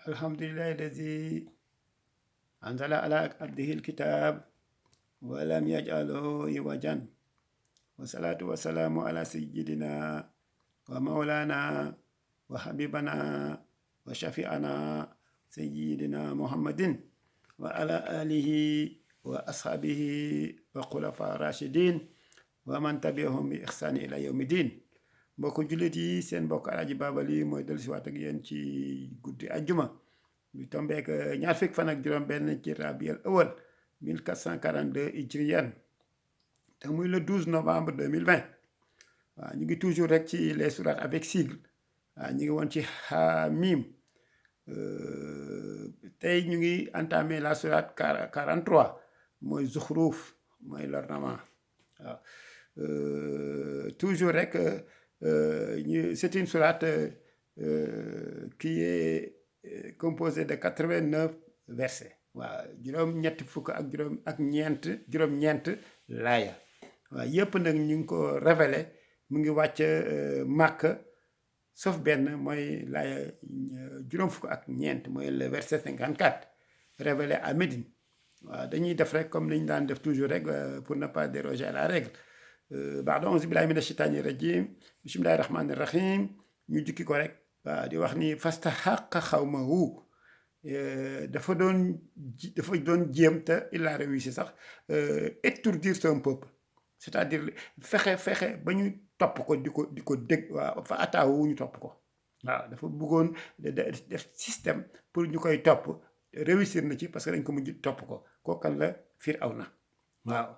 الحمد لله الذي أنزل على عبده الكتاب ولم يجعله عوجا والصلاة والسلام على سيدنا ومولانا وحبيبنا وشفيعنا سيدنا محمد وعلى آله وأصحابه وخلفاء الراشدين ومن تبعهم بإحسان إلى يوم الدين. mbokku jullit yi seen mbokk Alaaji Baabali mooy dellusiwaat ak yéen ci guddi ajjuma bi tombeek ñaar fukki fan ak juróom benn ci Rabiul Awwal 1442 hijriyan te muy le 12 novembre 2020. waaw ñu ngi toujours rek ci les sourates avec sigle. waaw ñu ngi woon ci Haamim. tey ñu ngi entamé la sourate 43 mooy Zuxruuf mooy l'ornement. waaw toujours rek c'est une sourate qui est composée de 89 versets. waaw juróom-ñetti fukk ak juróom-ñeent laaya. waaw yëpp nag ñu ngi ko révélé mu ngi wàcc Màkk sauf benn mooy laaya juróom fukk ak ñeent mooy le verset 54 révélé à Médine. waaw dañuy def rek comme ni ñu daan def toujours rek pour ne pas déroger à la règle. baada auzu billahi mina shaytaani rajim bismillahi rahmani rahim ñu jukki ko rek. waaw di wax ni fastahaqa xawmahu dafa doon jéem te il a réussi sax étourdir son peuple, c'est-à-dire fexe ba ñu topp ko di ko dégg. waaw fa ataawu ñu topp ko. waaw dafa bëggoon def système pour ñu koy topp réussir na ci parce que dañ ko mujj topp ko. kookan la Firawna. waaw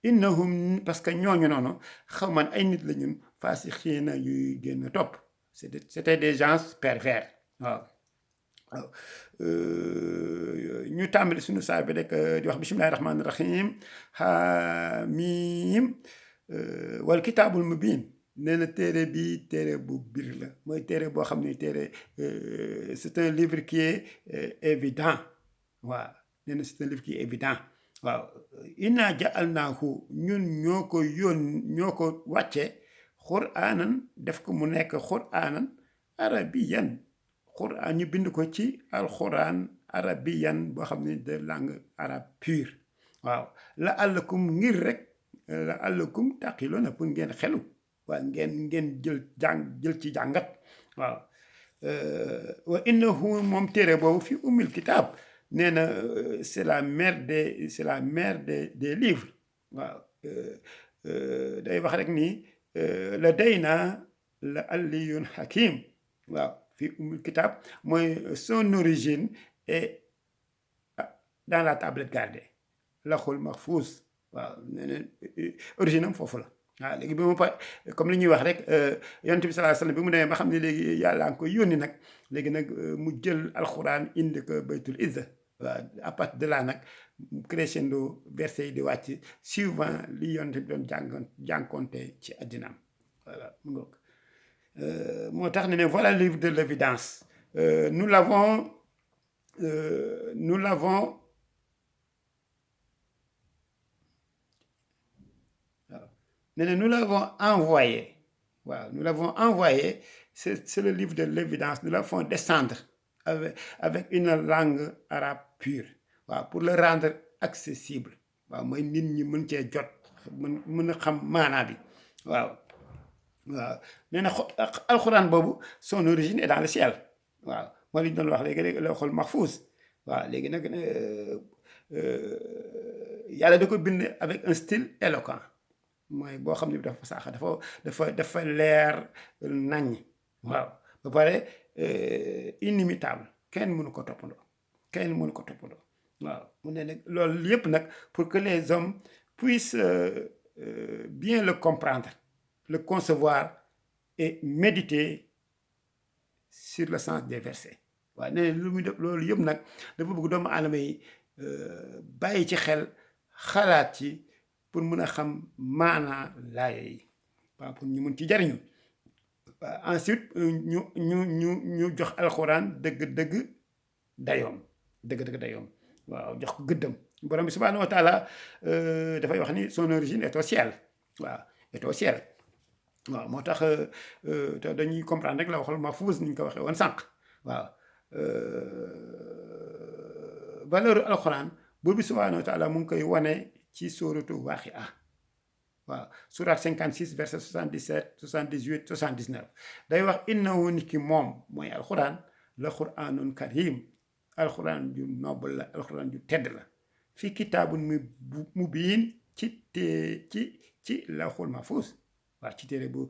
innahum parce que ñooñu noonu xaw man ay nit la ñun faasixiina yuy génn topp. c'était des gens pervers. waaw ñu tàmbali suñu saa bi rek di wax bismillahi rahmaani rahim Haamim wal kitaabul mubiin. nee na téere bi téere bu bir la mooy téere boo xam ne téere c'est un livre qui est évident. waaw nee na c'est un livre qui est évident. waaw inna ja'alnaahu ñun ñoo ko wàcce xuraanan def ko mu nekk xuraanan arabiyan. xuraan ñu bind ko ci alxuraan arabiyan boo xam ne de langue arabe pure. waaw la allakum ngir rek la allakum taqiloona pour ngeen xelu. waaw ngeen jël ci jàngat. waaw wa innahu moom téere boobu fi ummil kitaab nee na c'est la mère des livres. waaw day wax rek ni la dayna la aliyun hakim. waaw fi ummil kitaab mooy son origine est dans la tablette gardée lawhul mahfuz. waaw nee na origine am foofu la. waaw léegi bi mu comme li ñuy wax rek yonent bi sallallahu alayhi wasallam bi mu demee ba xam ne léegi yàlla nga koy yónni nag léegi nag mu jël alxuraan indi ko baytul izza. waaw à partir de là nag crescendo verset yi di wàcc suivant li yonent bi doon jànkonte ci àddinaam. voilà mu ngoog moo tax ne voilà le livre de l'évidence. Nous l'avons envoyé. waaw nous l'avons envoyé. C'est le livre de l'évidence. Nous l'avons descendre avec une langue arabe pure. waaw pour le rendre accessible. waaw mooy nit ñi mën cee jot mën a xam maanaa bi. waaw nee na alxuraan boobu son origine est dans le ciel. waaw moo li ñu doon wax léegi lawhul mahfuz. waaw léegi nag yàlla da ko bind avec un style éloquent. mooy boo xam ne bi dafa saaxa dafa leer nañ. waaw ba pare inimitable kenn mënu ko toppandoo. waaw mu ne nag loolu yëpp nag pour que les hommes puissent bien le comprendre, le concevoir et méditer sur le sens des versets. waaw nee lu muy def loolu yëpp nag dafa bëgg doomu aadama yi bàyyi ci xel xalaat ci pour mën a xam maanaa laaya yi. waaw pour ñu mën ci jariñu. waaw ensuite ñu jox alxuraan dëgg dayoom. waaw jox ko gëddam. borom bi subhaanahu wa taala dafay wax ni son origine est au ciel. waaw est au ciel. waaw moo tax te dañuy comprendre rek la waxal mahfuuz ni ñu ko waxee woon sànq. waaw valeur alxuraan buur bi subhaanahu wa taala mu ngi koy wane ci sóoratu Waaqi'a waaw surat 56 verset 77 78 79 day wax innahu ni ki moom mooy alxuraan la quraanun karim alxuraan ju noble la alxuraan ju tedd la fi kitaabun mu biin ci lawhul mahfuus waaw ci téere bu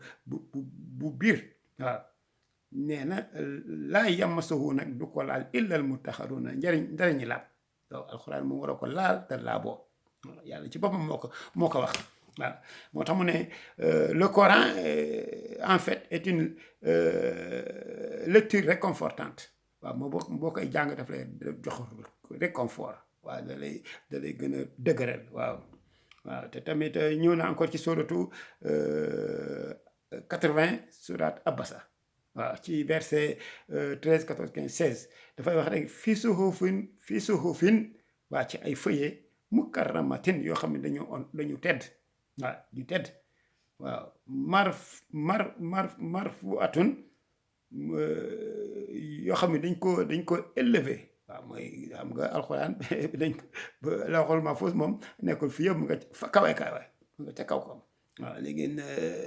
biir waaw nee na laa yamassuhu nag du ko laal illal mutahharuuna njariñi laab donc alxuraan moom war a ko laal te laaboo yàlla ci boppam moo ko wax waaw moo tax mu ne le Coran en fait est une lecture réconfortante waaw boo koy jàng daf lay jox réconfort waaw da lay gën a dëgëral waaw te tamit ñëw na encore ci suratu 80 surat Abasa waaw ci verset 13 14 15 16 dafay wax rek fii suhufin waa ci ay feuillet mukarramatin yoo xam ne dañu tedd waaw ñu tedd waaw marfuatun yoo xam ne dañ ko élevé waaw mooy xam nga alxuraan dañ lawhul mahfuus moom nekkul fi yëpp mu nga fa kawe mu nga ca kaw waaw léegi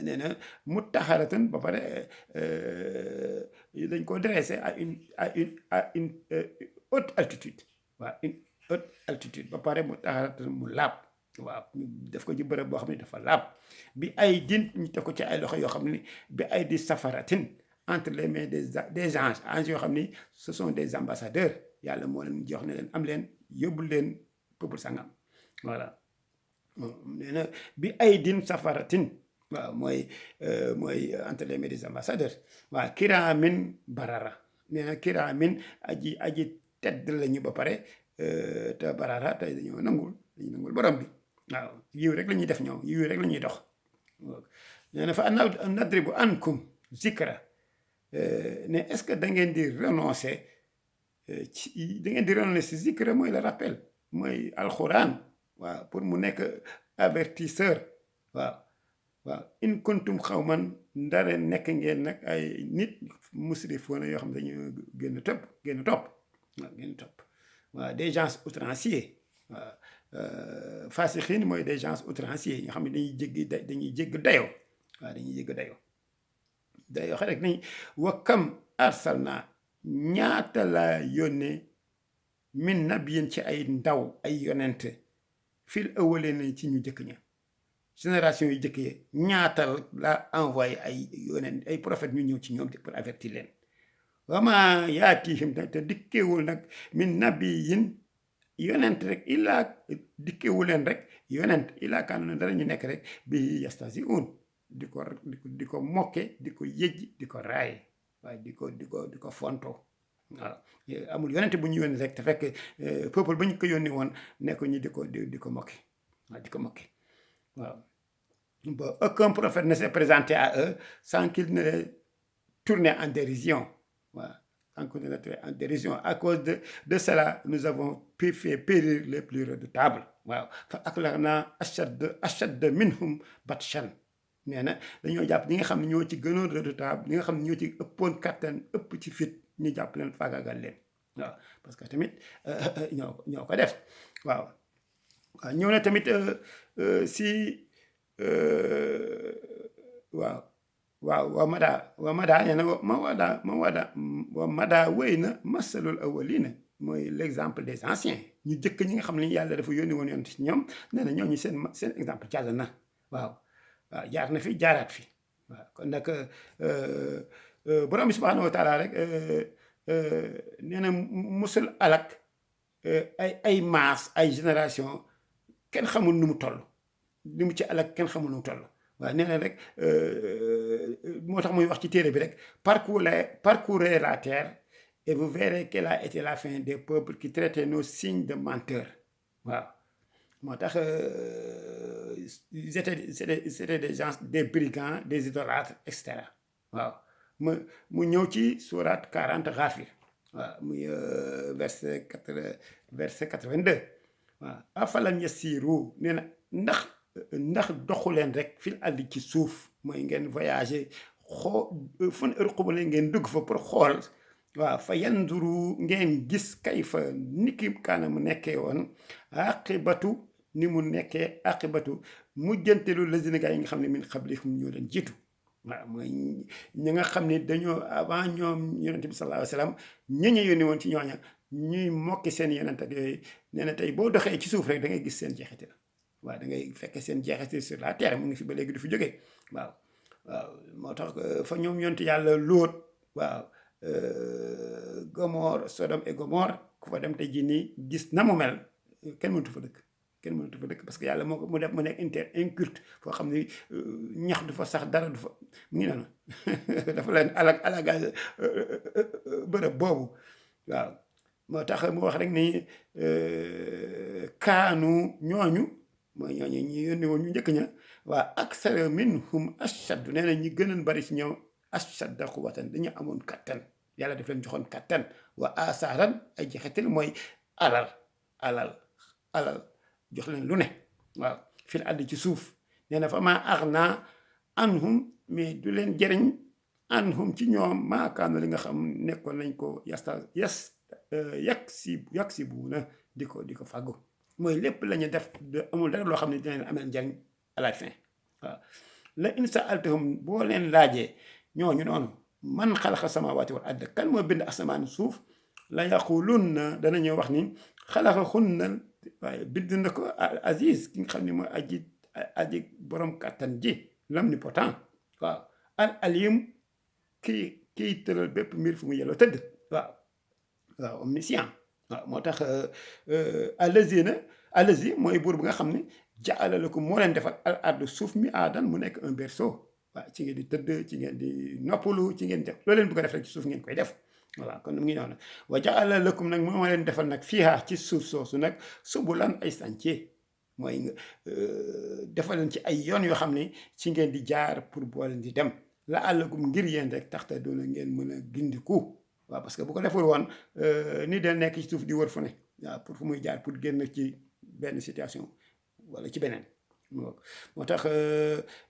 nee na mutahharatun ba pare dañ ko dressé à une haute altitude waaw une haute altitude ba pare mutahharatun mu laab waaw ñu def ko ci bërëb boo xam ne dafa laab bi ay din ñu teg ko ci ay loxo yoo xam ne bi ay di safaratin entre les mains des anges yoo xam ni ce sont des ambassadeurs yàlla moo leen jox ne leen am leen yóbbul leen peuple sangam voilà nee na bi ay din safaratin waaw mooy entre les mains des ambassadeurs waaw kiraamin barara nee na kiraamin aji tedd lañu ba pare te barara te dañu nangul borom bi waaw yiw rek la ñuy def ñoom yiw rek la ñuy dox nee na fa nadribu ankum zikra ne est-ce que da ngeen di renoncer si zikra mooy le rappel mooy alxuraan waaw pour mu nekk avertisseur waaw in kuntum xawman ndare nekk ngeen nag ay nit musrifoona yoo xam ne dañu génn topp waaw des gens outranciers waaw fasixiin mooy des gens outranciers nga xam ne dañuy jégg dayoo waaw dañuy jégg dayoo day wax rek ni wa kam arsalna ñaata la yónnee min nabiyin ci ay ndaw ay yonent fil awwalina ci ñu jëkk ña génération yu jëkk yi ñaata la envoyé ay yonent ay prophètes ñu ñëw ci ñoom pour avertir leen wama yaatihim te dikkeewul nag min nabiyin yonent rek illaa dikkeewul leen rek yonent illaa kaanu na dara ñu nekk rek bi yastahzi'uun di ko mokke di ko yëjji di ko raaye waaye di ko fontoo waaw amul yonente bu ñu yónni rek te fekk peuple ba ñu ko yónni woon nekk ñu di ko mokke waaw di ko mokke waaw ba aucun prophète ne s'est présenté à eux sans qu'il ne les tourne en dérision waaw sans qu'il ne les tourne en dérision à cause de cela nous avons pu faire périr les plus redoutables waaw fa aklaqnaa ashadda minhum batshan nee na dañoo jàpp ñi nga xam ne ñoo ci gënoon redoutable ñi nga xam ne ñoo ci ëppoon kattan ëpp ci fit ñu jàpp leen faagaagal leen waaw parce que tamit ñoo ko def waaw ñëw na tamit si wa mada nee na wa mada wéy na masalul awwalina mooy l'exemple des anciens ñu jëkk ñi nga xam ne yàlla dafa yónni woon yoon ci ñoom nee na ñooñu seen exemple jàll na waaw jaar na fi jaaraat fi waaw kon nag borom bi subhaanahu wa taala rek nee na musul alak ay maas ay génération kenn xamul nu mu toll li mu ci alak kenn xamul nu mu toll waaw nee na rek moo tax muy wax ci téere bi rek parcourez la terre et vous verrez quelle a été la fin des peuples qui traitaient nos signes de menteurs waaw moo tax c'était des gens des brigands des idolâtres et cetera waaw mu ñëw ci surat 40 Ghafir waaw muy verset 82 waaw afalam yasiru nee na ndax doxu leen rek fil ardi ci suuf mooy ngeen voyager fu ne ërqubale ngeen dugg fa pour xool waaw fa yanduru ngeen gis kay fa niki kaana mu nekkee woon aqibatu ni mu nekkee aqibatu mujjantelu lazina gaa yi nga xam ne min xablikum ñoo leen jiitu waaw mooy ñi nga xam ne dañoo avant ñoom yonente bi sallallahu alayhi wa sallam ñu yónni woon ci ñooña ñuy mokki seen yonent ak yooyu nee na tey boo doxee ci suuf rek da ngay gis seen jeexital waaw da ngay fekke seen jeexital sur la terre mu ngi fi ba léegi du fi jógee waaw waaw moo tax fa ñoom yonti yàlla lóot waaw Gomor Sodome et Gomor ku fa dem tey jii nii gis na mu mel kenn mënatu fa dëkk kenn mënatu fa dëkk parce que yàlla moo ko mu def mu nekk inculte foo xam ni ñax du fa sax dara du fa mu ngi noonu dafa leen alaga bërëb boobu waaw moo tax mu wax rek ni kaanu ñooñu mooy ñooñu ñu yónni woon ñu njëkk ña waa aksara minhum ashaddu nee na ñi gënoon bari ci ñoom ashadda quwwatan dañu amoon kattan yàlla daf leen joxoon kattan wa asaaran ay jeexital mooy alal jox leen lu ne waaw fil àdd ci suuf nee na fa maa aghnaa anhum mais du leen jëriñ anhum ci ñoom maakaanu li nga xam nekkoon nañ ko yaksi buuna di ko fàggu mooy lépp la ñu def amul dara loo xam ne dina leen amee njariñ à la fin waaw la in sa'altahum boo leen laajee ñooñu noonu man xalaqa samaawaati wal ard kan moo bind asamaan suuf la yaqulunna danañu wax ni xalaqahunna waaye bind na ko Aziz ki nga xam ne mooy aji borom kàttan ji l'omnipotent waaw al alim kii tëral bépp mbir fu mu yelloo tëdd waaw omniscient waaw moo tax allazi mooy buur bu nga xam ne jaala lakum moo leen defal al ardu suuf mi aadan mu nekk un berceau waaw ci ngeen di tëdd ci ngeen di noppalu ci ngeen def loo leen bëgg a def rek ci suuf ngeen koy def voilà kon mu ngi noonu wa jaala lakum nag moo leen defal nag fiihaa ci suuf soosu nag subulan ay sànce mooy nga defal leen ci ay yoon yoo xam ne ci ngeen di jaar pour boo leen di dem la àllakum ngir yéen rek taxta doona ngeen mën a gindiku waaw parce que bu ko deful woon ni del nekk ci suuf di wër fu ne waaw pour fu muy jaar pour génn ci benn situation wala ci beneen moo tax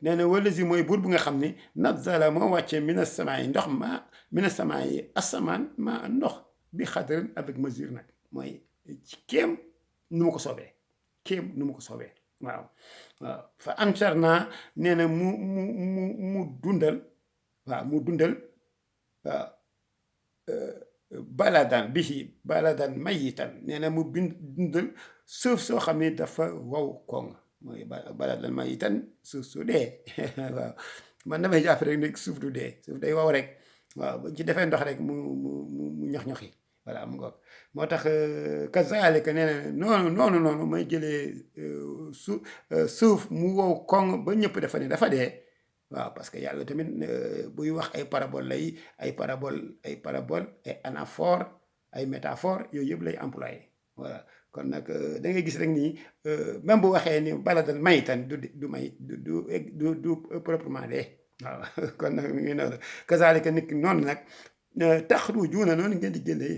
nee na walazi mooy buur bu nga xam ni nazala moo wàccee mina samaay ndox ma mina samaay asamaan ma ndox bi xadarin avec mesure nag mooy ci kéem nu mu ko soobee waaw fa ansar naa nee na mu dundal waaw baladan mayitan nee na mu dundal suuf soo xam ne dafa wow koŋ mooy baladan mayitan suuf su dee waaw man damay jàpp rek ne suuf du dee suuf day wow rek waaw bu ci defee ndox rek mu ñox-ñoxi voilà mu ngoog moo tax kazaalika nee na noonu may jëlee suuf mu wow koŋ ba ñëpp dafa ne dafa dee waaw parce que yàlla tamit buy wax ay parabole ay anaphore ay métaphore yooyu yëpp lay employé voilà kon nag da ngay gis rek nii même bu waxee ni baladan mayitan du proprement dee waaw kon nag mi ngi noonu kazaalika nit ki noonu nag taxrujuuna noonu ngeen di génnee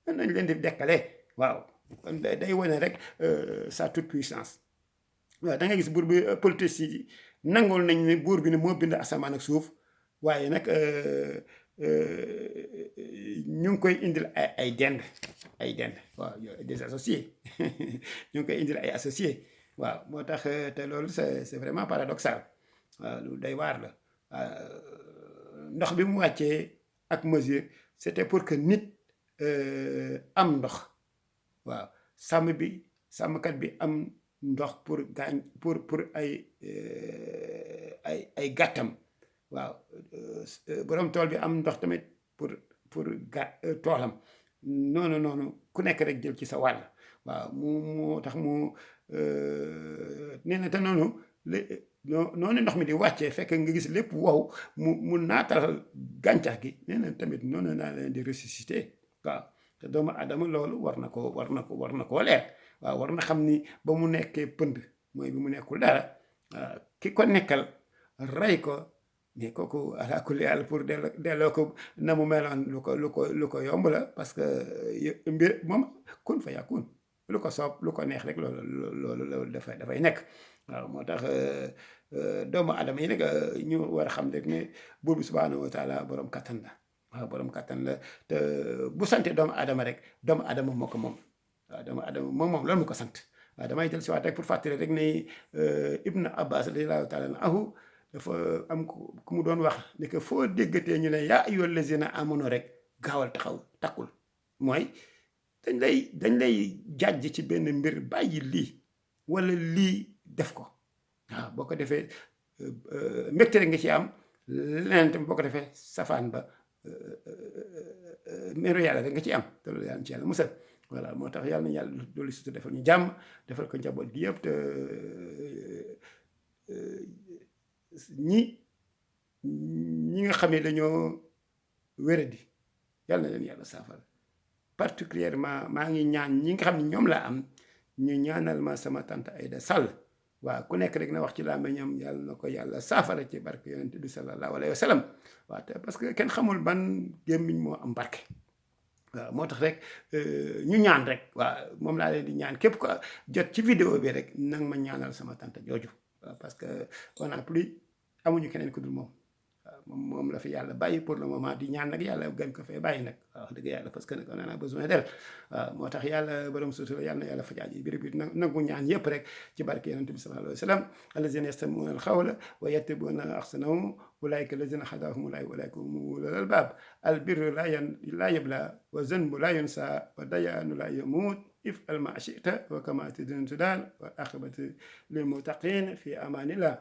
nañ leen di dekkale waaw kon day wane rek sa toute puissance waaw da ngay gis buur bi politique yi nangul nañ ne buur bi ne moo bind asamaan ak suuf waaye nag ñu ngi koy indil ay dend waaw des associés ñu ngi koy indil ay associés waaw moo tax te loolu c'est vraiment paradoxal waaw lu day waar la ndox bi mu wàccee ak mesure c'était pour que nit am ndox waaw sàmmkat bi am ndox pour ay gàttam waaw borom tool bi am ndox tamit pour toolam noonu ku nekk rek jël ci sa wàll waaw moo tax mu nee na te noonu ndox mi di wàccee fekk nga gis lépp wow mu naatal gàncax gi nee na tamit noonu naa leen di ressusciter waaw te doomu adama loolu war na koo leer waaw war na xam ni ba mu nekkee pënd mooy bi mu nekkul dara ki ko nekkal rey ko mais kooku ala kulli yàlla pour delloo ko na mu meloon lu ko yomb la parce que mbir moom kun fa yakun lu ko soob lu ko neex rek loolu dafay nekk waaw moo tax doomu adama yi nag ñu war a xam rek ne buur bi subhanahu wa taala borom kattan la waaw borom kàttan la te bu sante doomu aadama rek doomu aadama moo ko moom waaw doomu aadama moom loolu mu ko sant waaw damay jël si waat rek pour fàttali rek ne Ibn Abbas radiyallahu taala anhu dafa am ku mu doon wax ni que foo déggatee ñu ne yaa ayyuhal lazina amanu rek gaawal takkul mooy dañ lay jàjj ci benn mbir bàyyi lii wala lii def ko waaw boo ko defee mbégte rek nga ci am leneen tam boo ko defee safaan ba meru yàlla rek nga ci am te loolu yàlla ci yàlla musal voilà moo tax yàlla na yàlla dolli sutu defal ñu jàmm defal ko njaboot gi yëpp te ñi nga xam ne dañoo wéradi yàlla na leen yàlla saafara particulièrement maa ngi ñaan ñi nga xam ne ñoom laa am ñu ñaanal ma sama tante Aïda Sall waaw ku nekk rek na wax ci làmmiñam yàlla na ko yàlla saafara ci barke yonent bi sallallahu alayhi wa sallam waaw te parce que kenn xamul ban gémmiñ moo am barke waaw moo tax rek ñu ñaan rek waaw moom laa leen di ñaan képp ko jot ci vidéo bi rek nang ma ñaanal sama tante jooju waaw parce que on a plus amuñu keneen ku dul moom moom la fi yàlla bàyyi pour le moment di ñaan nag yàlla gën ko fee bàyyi nag waaw wax dëgg yàlla parce que nag on a besoin d'elle waaw moo tax yàlla borom sutura yàlla na yàlla fajaaj yi biir nangu ñaan yëpp rek ci barke yonent bi sallallahu alayhi wa sallam allazina yastami'una al-qawla wa yattabi'una ahsanahu ulaika allazina hadahumullahu wa ulaika hum ulul albab albirru la yabla wa zanbu la yunsa wa dayanu la yamut if'al ma shi'ta wa kama tudin tudan wal aqibatu lil muttaqin fi amanillah